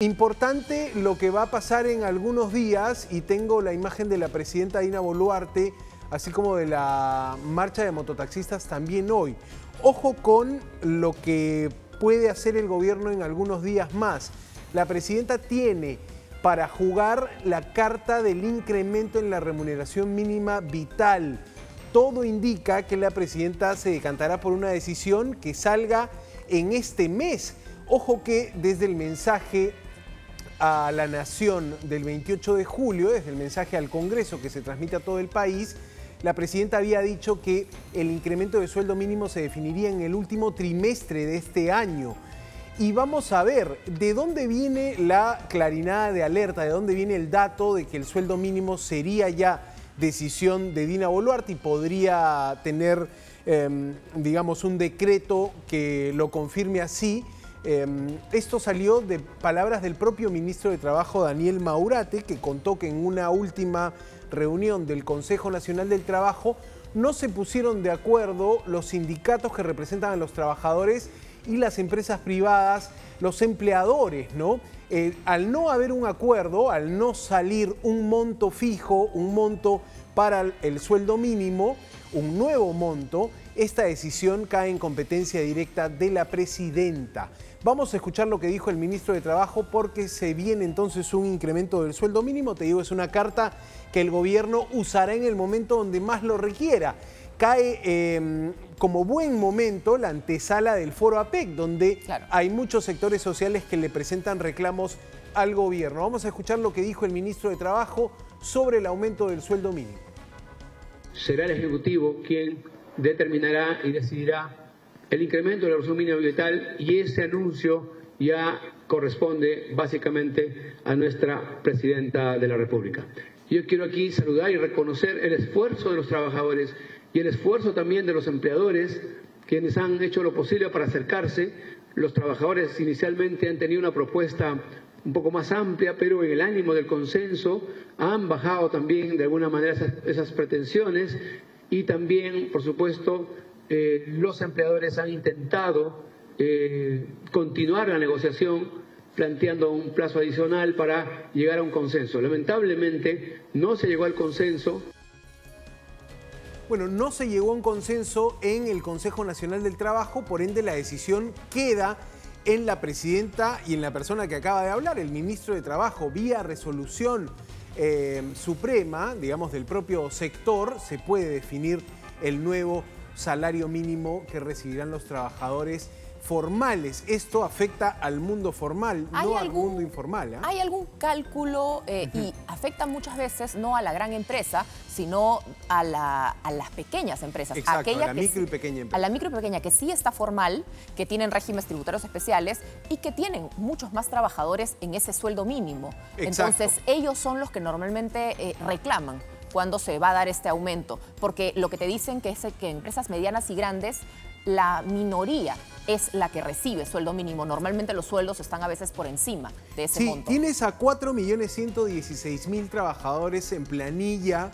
Importante lo que va a pasar en algunos días, y tengo la imagen de la presidenta Dina Boluarte, así como de la marcha de mototaxistas también hoy. Ojo con lo que puede hacer el gobierno en algunos días más. La presidenta tiene para jugar la carta del incremento en la remuneración mínima vital. Todo indica que la presidenta se decantará por una decisión que salga en este mes. Ojo que desde el mensaje a la Nación del 28 de julio, desde el mensaje al Congreso que se transmite a todo el país, la presidenta había dicho que el incremento de sueldo mínimo se definiría en el último trimestre de este año. Y vamos a ver de dónde viene la clarinada de alerta, de dónde viene el dato de que el sueldo mínimo sería ya decisión de Dina Boluarte y podría tener, digamos, un decreto que lo confirme así. Esto salió de palabras del propio ministro de Trabajo, Daniel Maurate, que contó que en una última reunión del Consejo Nacional del Trabajo no se pusieron de acuerdo los sindicatos que representan a los trabajadores y las empresas privadas, los empleadores, ¿no? Al no haber un acuerdo, al no salir un monto fijo, un monto para el sueldo mínimo, un nuevo monto, esta decisión cae en competencia directa de la presidenta. Vamos a escuchar lo que dijo el ministro de Trabajo porque se viene entonces un incremento del sueldo mínimo. Te digo, es una carta que el gobierno usará en el momento donde más lo requiera. Cae como buen momento la antesala del Foro APEC, donde hay muchos sectores sociales que le presentan reclamos al gobierno. Vamos a escuchar lo que dijo el ministro de Trabajo sobre el aumento del sueldo mínimo. Será el Ejecutivo quien determinará y decidirá el incremento de la remuneración mínima vital, y ese anuncio ya corresponde básicamente a nuestra Presidenta de la República. Yo quiero aquí saludar y reconocer el esfuerzo de los trabajadores y el esfuerzo también de los empleadores, quienes han hecho lo posible para acercarse. Los trabajadores inicialmente han tenido una propuesta un poco más amplia, pero en el ánimo del consenso han bajado también de alguna manera esas pretensiones, y también, por supuesto, los empleadores han intentado continuar la negociación planteando un plazo adicional para llegar a un consenso. Lamentablemente no se llegó al consenso. Bueno, no se llegó a un consenso en el Consejo Nacional del Trabajo, por ende la decisión queda en la presidenta y en la persona que acaba de hablar, el ministro de Trabajo. Vía resolución suprema, digamos, del propio sector, se puede definir el nuevo salario mínimo que recibirán los trabajadores formales. Esto afecta al mundo formal, no al mundo informal, ¿eh? ¿Hay algún cálculo y afecta muchas veces no a la gran empresa, sino a las pequeñas empresas? Exacto, a la micro y pequeña empresa. A la micro y pequeña, que sí está formal, que tienen regímenes tributarios especiales y que tienen muchos más trabajadores en ese sueldo mínimo. Exacto. Entonces, ellos son los que normalmente reclaman cuando se va a dar este aumento, porque lo que te dicen que es que en empresas medianas y grandes la minoría es la que recibe sueldo mínimo. Normalmente los sueldos están a veces por encima de ese monto. Tienes a 4.116.000 trabajadores en planilla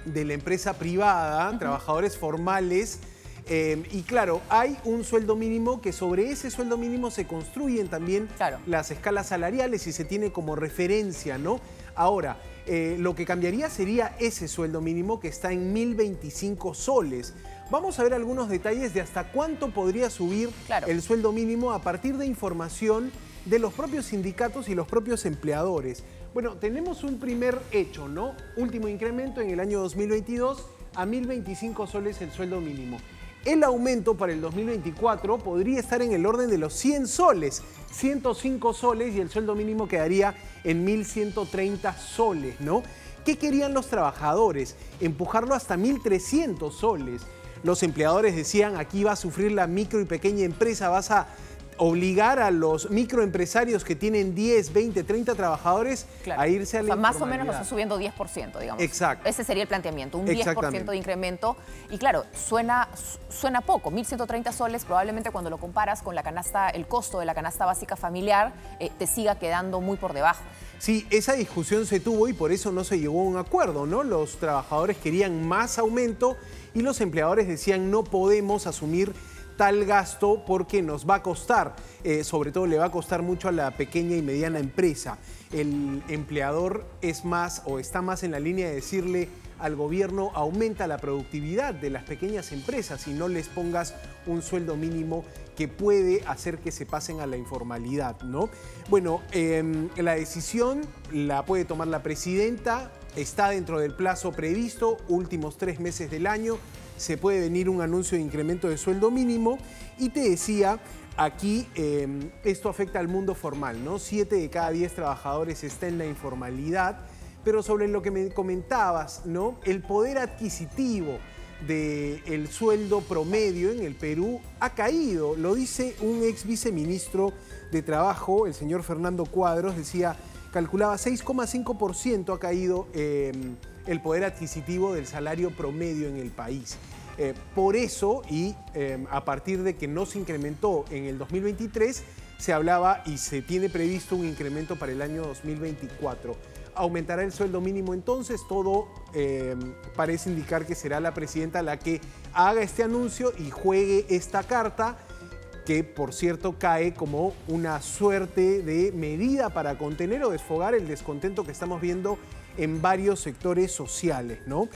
de la empresa privada, trabajadores formales, y claro, hay un sueldo mínimo que sobre ese sueldo mínimo se construyen también las escalas salariales y se tiene como referencia, ¿no? Ahora, lo que cambiaría sería ese sueldo mínimo que está en 1.025 soles. Vamos a ver algunos detalles de hasta cuánto podría subir el sueldo mínimo a partir de información de los propios sindicatos y los propios empleadores. Bueno, tenemos un primer hecho, ¿no? Último incremento en el año 2022 a 1.025 soles el sueldo mínimo. El aumento para el 2024 podría estar en el orden de los 100 soles, 105 soles, y el sueldo mínimo quedaría en 1.130 soles, ¿no? ¿Qué querían los trabajadores? Empujarlo hasta 1.300 soles. Los empleadores decían, aquí va a sufrir la micro y pequeña empresa, vas a obligar a los microempresarios que tienen 10, 20, 30 trabajadores a irse a la más o menos lo está subiendo 10%, digamos. Exacto. Ese sería el planteamiento, un 10% de incremento. Y claro, suena poco, 1.130 soles, probablemente cuando lo comparas con la canasta, el costo de la canasta básica familiar, te siga quedando muy por debajo. Sí, esa discusión se tuvo y por eso no se llegó a un acuerdo, ¿no? Los trabajadores querían más aumento y los empleadores decían no podemos asumir tal gasto porque nos va a costar, sobre todo le va a costar mucho a la pequeña y mediana empresa. El empleador es más o está más en la línea de decirle al gobierno: aumenta la productividad de las pequeñas empresas y no les pongas un sueldo mínimo que puede hacer que se pasen a la informalidad, ¿no? Bueno, la decisión la puede tomar la presidenta, está dentro del plazo previsto, últimos 3 meses del año, se puede venir un anuncio de incremento de sueldo mínimo. Y te decía, aquí esto afecta al mundo formal, ¿no? 7 de cada 10 trabajadores está en la informalidad. Pero sobre lo que me comentabas, ¿no? El poder adquisitivo del sueldo promedio en el Perú ha caído. Lo dice un ex viceministro de Trabajo, el señor Fernando Cuadros, decía, calculaba 6,5% ha caído el poder adquisitivo del salario promedio en el país. Por eso, y a partir de que no se incrementó en el 2023, se hablaba y se tiene previsto un incremento para el año 2024. ¿Aumentará el sueldo mínimo entonces? Todo parece indicar que será la presidenta la que haga este anuncio y juegue esta carta, que por cierto cae como una suerte de medida para contener o desfogar el descontento que estamos viendo en varios sectores sociales, ¿no?